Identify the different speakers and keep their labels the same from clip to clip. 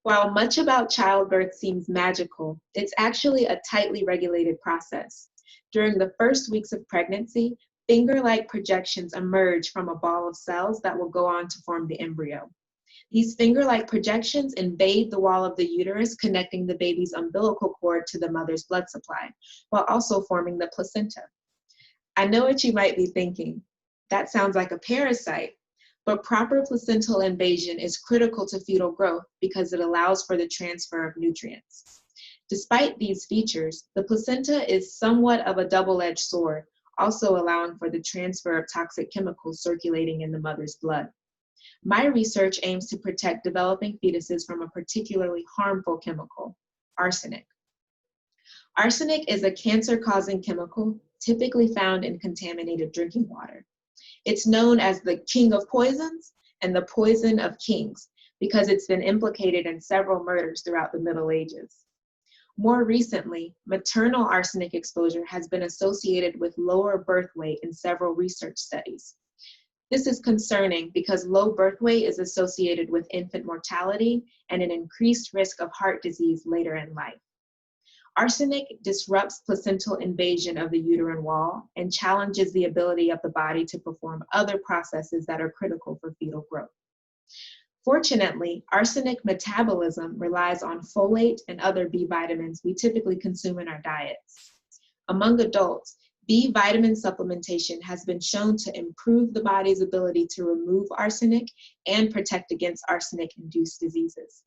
Speaker 1: While much about childbirth seems magical, it's actually a tightly regulated process. During the first weeks of pregnancy, finger-like projections emerge from a ball of cells that will go on to form the embryo. These finger-like projections invade the wall of the uterus, connecting the baby's umbilical cord to the mother's blood supply, while also forming the placenta. I know what you might be thinking. That sounds like a parasite, but proper placental invasion is critical to fetal growth because it allows for the transfer of nutrients. Despite these features, the placenta is somewhat of a double-edged sword, also allowing for the transfer of toxic chemicals circulating in the mother's blood. My research aims to protect developing fetuses from a particularly harmful chemical, arsenic. Arsenic is a cancer-causing chemical typically found in contaminated drinking water. It's known as the king of poisons and the poison of kings because it's been implicated in several murders throughout the Middle Ages. More recently, maternal arsenic exposure has been associated with lower birth weight in several research studies. This is concerning because low birth weight is associated with infant mortality and an increased risk of heart disease later in life. Arsenic disrupts placental invasion of the uterine wall and challenges the ability of the body to perform other processes that are critical for fetal growth. Fortunately, arsenic metabolism relies on folate and other B vitamins we typically consume in our diets. Among adults, B vitamin supplementation has been shown to improve the body's ability to remove arsenic and protect against arsenic-induced diseases.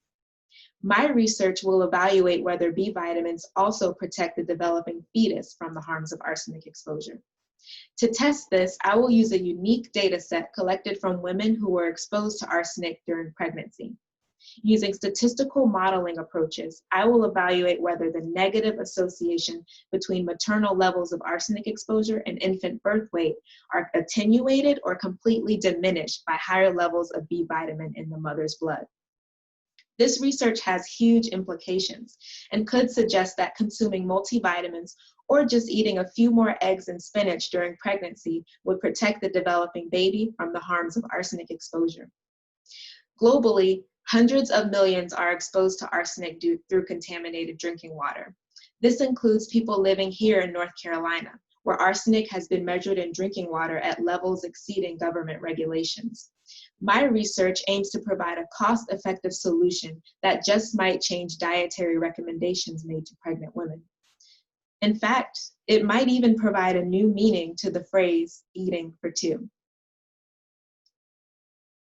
Speaker 1: My research will evaluate whether B vitamins also protect the developing fetus from the harms of arsenic exposure. To test this, I will use a unique data set collected from women who were exposed to arsenic during pregnancy. Using statistical modeling approaches, I will evaluate whether the negative association between maternal levels of arsenic exposure and infant birth weight are attenuated or completely diminished by higher levels of B vitamin in the mother's blood. This research has huge implications and could suggest that consuming multivitamins or just eating a few more eggs and spinach during pregnancy would protect the developing baby from the harms of arsenic exposure. Globally, hundreds of millions are exposed to arsenic through contaminated drinking water. This includes people living here in North Carolina, where arsenic has been measured in drinking water at levels exceeding government regulations. My research aims to provide a cost-effective solution that just might change dietary recommendations made to pregnant women. In fact, it might even provide a new meaning to the phrase, eating for two.